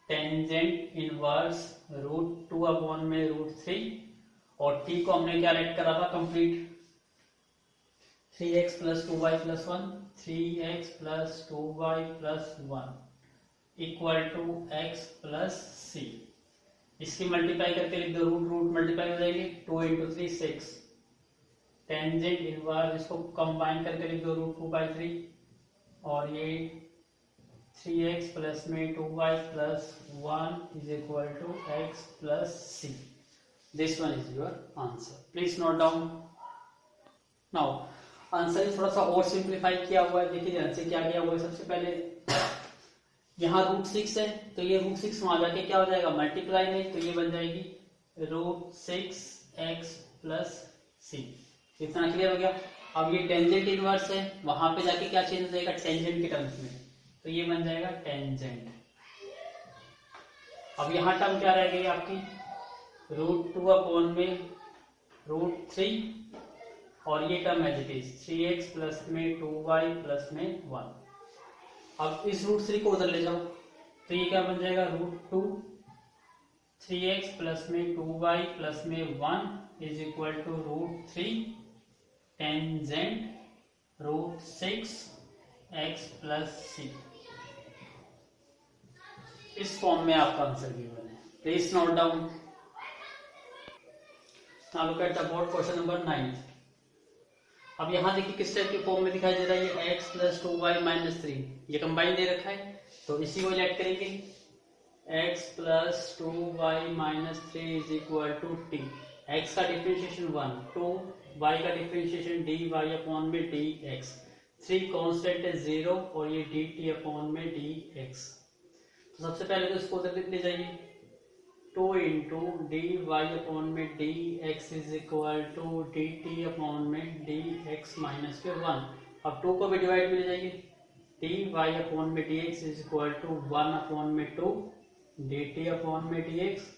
टेंजेंट इनवर्स √2 अपॉन में √3 और t को हमने क्या लेट करा था complete 3x plus 2y plus 1, 3x plus 2y plus 1 equal to x plus c। इसकी मल्टीप्लाई करके लिख दो, रूट मल्टीप्लाई हो जाएगी 2 इंटू 3 6, टेंजेंट इनवर्स इसको कंबाइन करके लिख दो √2/3 और ये 3x प्लस में 2y plus 1 is equal to x plus c। This one is your answer, please note down. Now answer थोड़ा सा और सिंप्लीफाई किया हुआ है, देखिए ध्यान से क्या किया हुआ है। सबसे पहले यहाँ √6 है तो ये √6 वहां जाके क्या हो जाएगा मल्टीप्लाई में, तो ये बन जाएगी √6x प्लस c। इतना क्लियर हो गया। अब ये टेंजेंट इनवर्स है, वहां पे जाके क्या चेंज हो जाएगा टेंजेंट के टर्म्स में, तो ये बन जाएगा टेंजेंट। अब यहाँ टर्म क्या रह गई आपकी √2 अपॉन में √3 और ये term as it is 3x plus में 2y प्लस में 1। अब इस √3 को उधर ले जाओ तो ये क्या बन जाएगा √2 3x प्लस में 2y प्लस में 1 is equal to √3 tangent √6x plus c। इस फॉर्म में आपका आंसर गिवन है, please note down. Now look at the board question number 9। अब यहाँ देखिए किस टाइप के फॉर्म में दिखाई दे रहा है, ये x प्लस 2y माइनस 3 ये कंबाइन दे रखा है, तो इसी को ऐड करेंगे x plus 2y minus 3 is equal to t। x का डिफरेंशिएशन 1, 2 y का डिफरेंशिएशन dy अपॉन में dx, 3 कांस्टेंट है 0 और ये dt अपॉन में dx। तो सबसे पहले तो इसको उधर ले जाइए two into d Y upon में D x is equal to d T upon में डी एक्स माइनस के 1। अब 2 को भी डिवाइड में ले जाइए, डी वाई अपॉन में D x is equal to 1 upon में 2 डी टी अपॉन में डी एक्स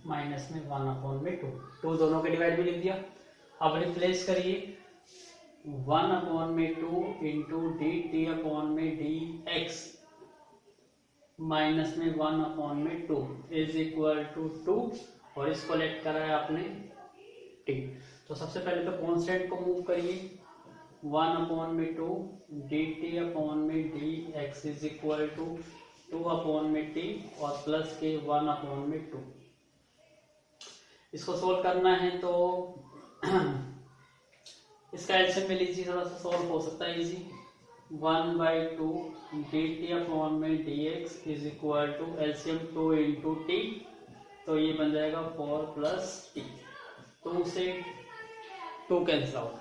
माइनस में 1 अपॉन में 2 दोनों के डिवाइड में लिख दिया। अब रिप्लेस करिए 1 अपॉन में 2 इंटू डी टी अपॉन में डी एक्स माइनस में 1 अपॉन में 2 इज इक्वल टू 2 और इसको लेट करा है आपने t। तो सबसे पहले तो कांस्टेंट को मूव करिए 1 अपॉन में 2 डी टी अपॉन में D x is equal to 2 upon में t और प्लस के 1 अपॉन में 2। इसको सोल्व करना है तो इसका एलसीएम में लीजिए, थोड़ा सा सोल्व हो सकता है इजी। 1/2 डी टी अपॉन में D x is equal to LCM 2 into T, तो ये बन जाएगा 4 प्लस टी। 2 से 2 कैंसिल आउट,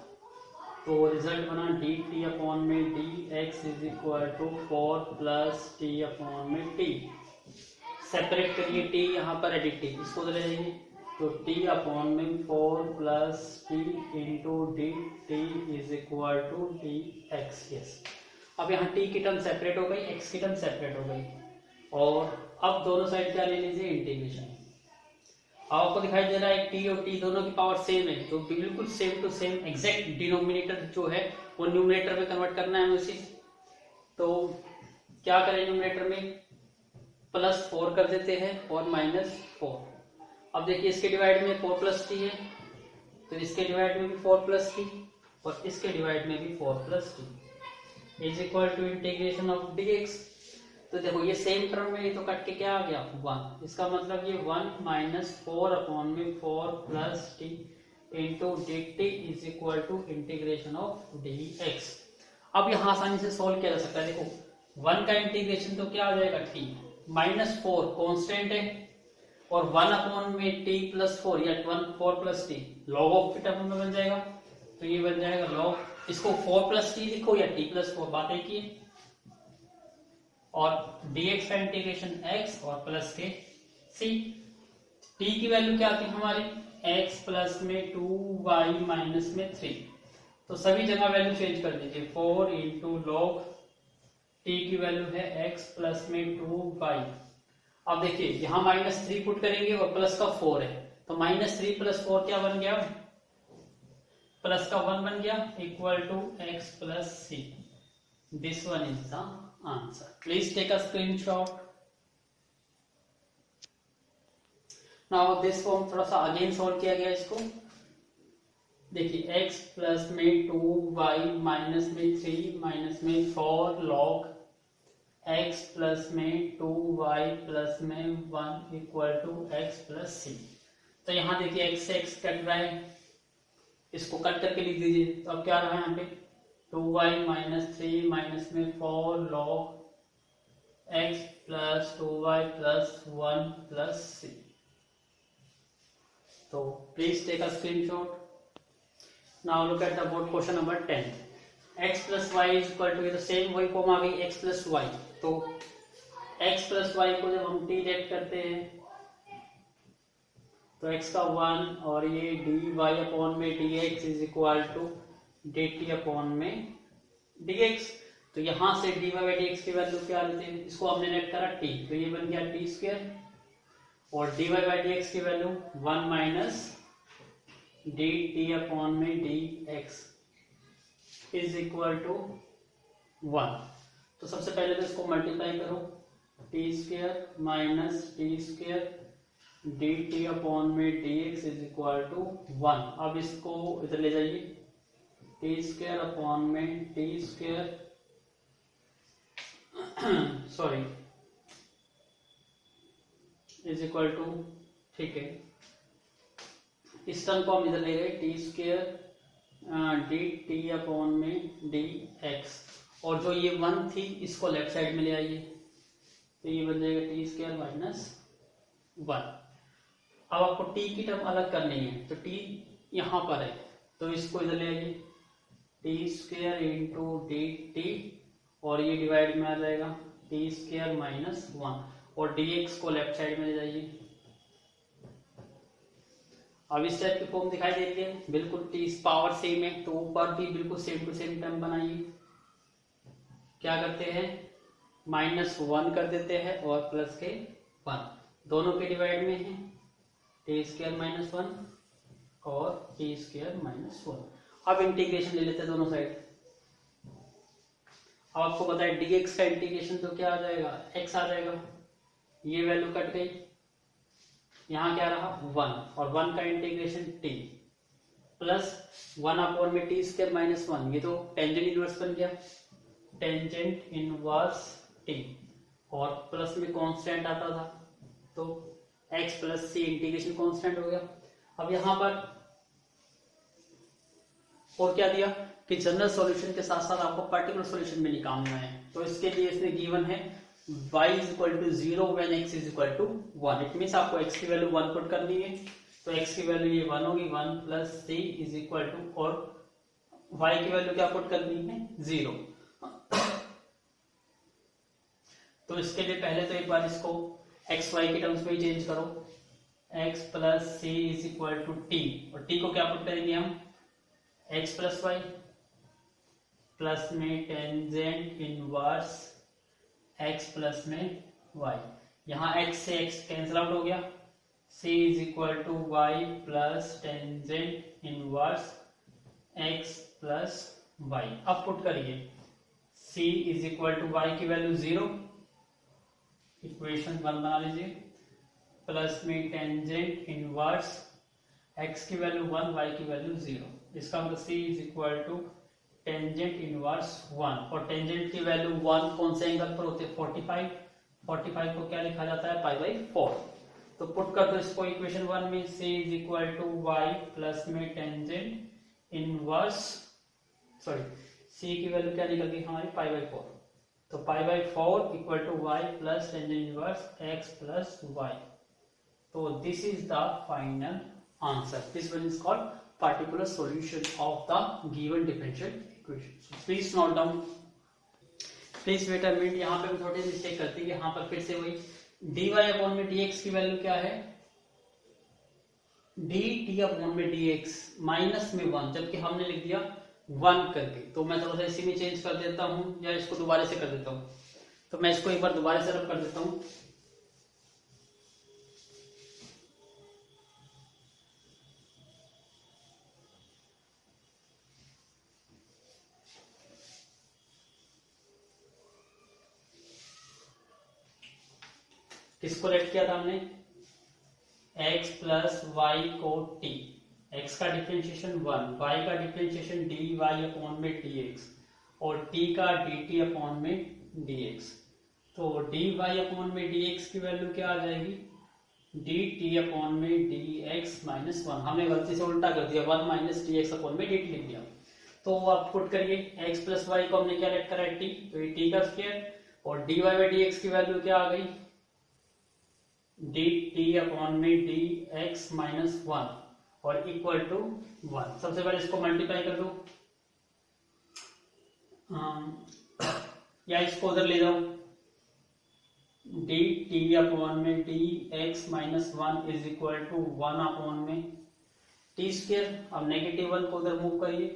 तो रिजल्ट बना डी टी अपॉन में D x is equal to 4 plus T upon में टी। सेपरेट करिए टी, यहाँ पर एडिट टी, इसको ले जाइए तो t अपॉन में 4 plus T into D T is equal to D X. Yes, अब यहाँ t की टर्म सेपरेट हो गई, x की टर्म सेपरेट हो गई, और अब दोनों साइड क्या ले लीजिए इंटीग्रेशन। अब आपको दिखाई दे रहा है t और t दोनों की पावर सेम है, तो बिल्कुल same to same exact denominator जो है वो न्यूमरेटर में कन्वर्ट करना है उसे। तो क्या करें, न्यूमरेटर में +4 कर देते हैं और -4। अब देखिए इसके डिवाइड में 4 प्लस टी है, तो इसके डिवाइड में भी 4 प्लस टी और इसके डिवाइड में भी 4 plus T is equal to integration of D x. तो देखो ये सेम टर्म में, ये तो कट के क्या आ गया 1, इसका मतलब ये 1 माइनस 4 अपॉन में 4 plus T into D T is equal to integration of D X. अब यहाँ आसानी से सोल्व किया जा सकता है। देखो 1 का इंटीग्रेशन तो क्या आ जाएगा t, -4 कॉन्स्टेंट है और 1 अपॉन में t प्लस 4 या 4 प्लस टी लॉग ऑफ के टर्म में बन जाएगा, तो ये बन जाएगा लॉग, इसको 4 प्लस टी लिखो या t प्लस 4, बात एक ही है। और dx का इंटीग्रेशन x और प्लस के c। t की वैल्यू क्या थी हमारी, x प्लस में 2y माइनस में 3, तो सभी जगह वैल्यू चेंज कर दीजिए। 4 इंटू लॉग t की वैल्यू है x प्लस में 2y। अब देखिए यहाँ -3 पुट करेंगे और प्लस का 4 है, तो -3 प्लस 4 क्या बन गया, प्लस का 1 बन गया, equal to x plus C. This one is the answer. Please take a screenshot. Now this form थोड़ा सा अगेन सोल्व किया गया इसको। देखिए x प्लस में 2y माइनस में 3 माइनस में 4 लॉग x प्लस में 2y प्लस में 1 equal to x plus c. तो यहाँ देखिए x से x कट रहा है, इसको कट करके लिख दीजिए। तो अब क्या रहा है यहाँ पे 2y माइनस 3 माइनस में 4 log x plus 2y plus 1 plus c. तो please take a screenshot. Now look at the board question number 10। x plus y is equal to, ये तो सेम वही फॉर्म आ गई x प्लस वाई। तो x plus y को जब हम t लेट करते हैं तो x का 1 और ये dy अपॉन में dx is equal to dt upon में dx। तो यहां से dy बाई dx की वैल्यू क्या लेते हैं, इसको हमने लेट करा t, तो ये बन गया t स्क्वायर, और dy बाई dx की वैल्यू 1 माइनस dt अपॉन में dx इज इक्वल टू 1। तो सबसे पहले तो इसको मल्टीप्लाई करो, t square minus t square d T upon में D x is equal to 1। अब इसको इधर ले जाइए, टी स्क्वायर अपॉन में t square sorry is equal to, ठीक है, इस टर्म को हम इधर ले गए t square d T upon में डी एक्स, और जो ये 1 थी इसको लेफ्ट साइड में ले आइए, तो ये बन जाएगा टी स्क्वायर माइनस 1। अब आपको t की टर्म अलग करनी है, तो t यहाँ पर है, तो इसको इधर ले आइए, T square into D T, और ये डिवाइड में आ जाएगा टी स्क्वायर माइनस 1, और डी एक्स को लेफ्ट साइड में ले जाइए, अब इस टाइप की फॉर्म दिखाई दे रही है, बिल्कुल टी पावर सेम है, तो ऊपर भी बिल्कुल सेम टू सेम टर्म बनाइए। क्या करते हैं, -1 कर देते हैं और प्लस के 1, दोनों के डिवाइड में है, t² -1 और t² -1। अब इंटीग्रेशन ले लेते हैं दोनों साइड। अब आपको पता है dx का इंटीग्रेशन तो क्या आ जाएगा, x आ जाएगा, ये वैल्यू कट गई, यहाँ क्या रहा 1, और 1 का इंटीग्रेशन t प्लस 1/t² -1, ये तो टेंजेंट इनवर्स बन गया, टेंजेंट इनवर्स t, और प्लस में कांस्टेंट आता था तो x plus c integration constant हो गया। अब यहां पर और क्या दिया कि जनरल सॉल्यूशन के साथ साथ आपको पर्टिकुलर सॉल्यूशन भी निकालना है, तो इसके लिए इसने गिवन है y = 0 when x = 1। It means आपको x की वैल्यू 1 पुट करनी है, तो x की वैल्यू ये 1 होगी, 1 + c = और y की वैल्यू क्या पुट करनी है 0। तो इसके लिए पहले तो एक बार इसको x y के टर्म्स में ही चेंज करो, x + c = t, और t को क्या पुट करेंगे हम x + y प्लस में टेंजेंट इनवर्स x प्लस में y, यहाँ x से x कैंसिल आउट हो गया, c = y plus tangent inverse x plus y। अब पुट करिए c = y की वैल्यू 0, इक्वेशन 1 बना लीजिए, प्लस में टेंजेंट इनवर्स x की वैल्यू 1, y की वैल्यू 0, इसका मतलब c = टेंजेंट इनवर्स 1, और टेंजेंट की वैल्यू 1 कौन से एंगल पर होते हैं 45, 45 को क्या लिखा जाता है π/4। तो पुट कर दो इसको इक्वेशन 1 में, c = y प्लस में टेंजेंट इनवर्स, सॉरी c की वैल्यू क्या निकल गई हमारी π/4, तो π/4 = y plus tangent inverse x plus y। तो this is the final answer, this one is called particular solution of the given differential equation. So please note down, please wait a minute, यहाँ पे थोड़ी mistake करती है, यहाँ पर फिर से वही dy/dx की वैल्यू क्या है dt/dx माइनस में 1, जबकि हमने लिख दिया 1 करके, तो मैं थोड़ा सा इसी में चेंज कर देता हूँ, या इसको दोबारा से कर देता हूँ, तो मैं इसको एक बार दोबारा से रब कर देता हूँ। किसको लेट किया था हमने, x प्लस वाई को t, x का डिफरेंशिएशन 1, y का डिफरेंशिएशन dy/dx और t का dt/dx। तो dy/dx की वैल्यू क्या आ जाएगी dt/dx -1, हमने गलती से उल्टा कर दिया, 1 - dx/dt लिख दिया। तो आप पुट करिए x प्लस वाई को हमने क्या लेट करा है t, तो ये t का स्क्वायर, और dy/dx की वैल्यू क्या आ गई dt/dx -1 और इक्वल टू 1। सबसे पहले इसको मल्टीप्लाई कर दो, या इसको उधर ले जाओ, dt/dx -1 is equal to 1/t²। अब -1 को उधर मूव करिए,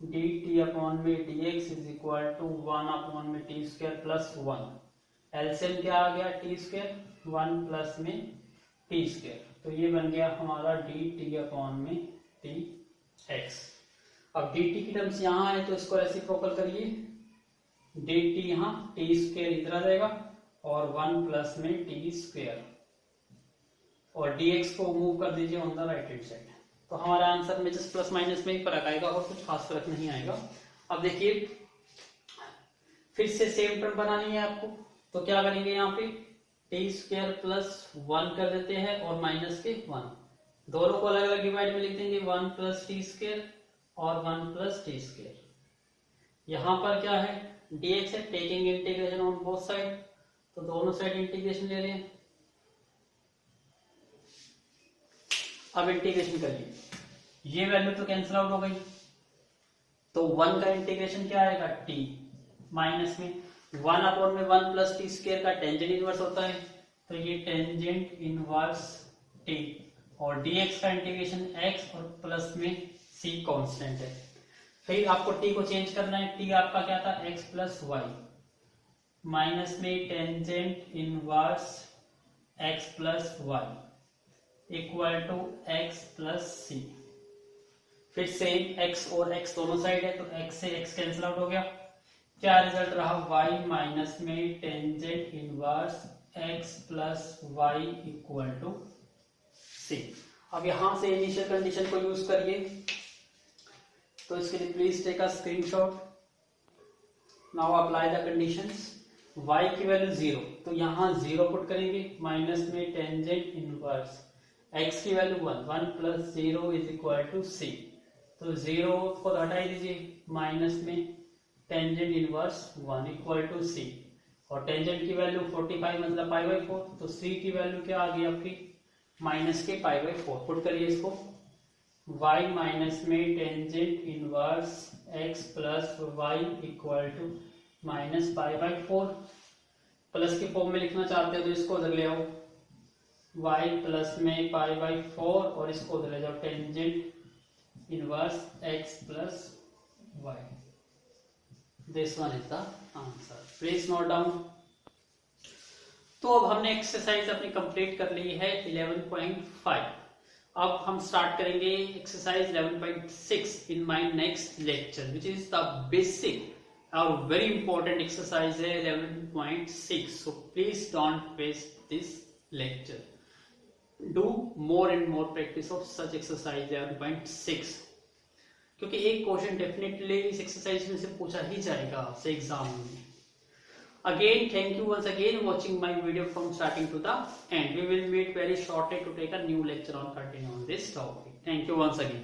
dt/dx is equal to 1/t² plus 1, LCM क्या आ गया t², 1 प्लस में t², तो ये बन गया हमारा dt/dx। अब dt की टर्म्स यहाँ है तो इसको रेसिप्रोकल करिए, dt यहाँ t² इधर आ जाएगा और 1 प्लस में t², और dx को मूव कर दीजिए on the right hand side, तो हमारा आंसर में जस्ट प्लस माइनस में ही फर्क आएगा और कुछ खास फर्क नहीं आएगा। अब देखिए फिर से सेम टर्म बनानी है आपको, तो क्या करेंगे यहाँ पे t² प्लस 1 कर देते हैं और माइनस के 1, दोनों को अलग अलग डिवाइड में लिख देंगे, 1 प्लस t² और 1 प्लस t²। यहाँ पर क्या है dx है, taking integration on both side, तो दोनों साइड इंटीग्रेशन ले रहे हैं। अब इंटीग्रेशन करिए, ये वैल्यू तो कैंसिल आउट हो गई, तो 1 का इंटीग्रेशन क्या आएगा t माइनस में 1/1 प्लस t² का टेंजेंट इनवर्स होता है, तो ये टेंजेंट इनवर्स t और dx का इंटीग्रेशन x और प्लस में c कांस्टेंट है। फिर आपको t को चेंज करना है, t आपका क्या था x प्लस वाई, माइनस में tangent inverse x plus y equal to x plus c. फिर सेम x और x दोनों साइड है तो x से x कैंसिल आउट हो गया, क्या रिजल्ट रहा y माइनस में tangent inverse x plus y equal to c. अब यहां से इनिशियल कंडीशन को यूज करिए, तो इसके लिए please take a screenshot. Now apply the conditions. y की वैल्यू 0 तो यहां 0 पुट करेंगे, माइनस में टेंजेंट इनवर्स x की value 1, 1 plus 0 is equal to c, तो 0 को हटा दीजिए, माइनस में tangent inverse 1 equal to c, और टेंजेंट की वैल्यू 45 मतलब पाई बाई 4, तो सी की वैल्यू क्या आ गई आपकी माइनस के पाई बाई 4। पुट करिए इसको, y माइनस में tangent inverse x plus y equal to minus pi by 4। Plus के फॉर्म में लिखना चाहते हो तो इसको उधर ले आओ, y प्लस में पाई बाई 4 और इसको उधर ले जाओ, tangent inverse x plus Y. This one is the answer, please note down. तो अब हमने एक्सरसाइज अपनी कंप्लीट कर ली है 11.5। अब हम स्टार्ट करेंगे exercise 11.6 in my next lecture, which is the basic और वेरी इंपॉर्टेंट एक्सरसाइज है 11.6। So please don't waste this lecture, do more and more practice of such exercise 11.6, क्योंकि एक क्वेश्चन डेफिनेटली इस एक्सरसाइज में से पूछा ही जाएगा आपसे एग्जाम में। Again, thank you once again watching my video from starting to the end. We will meet very shortly to take a new lecture on continuing on this topic. Thank you once again.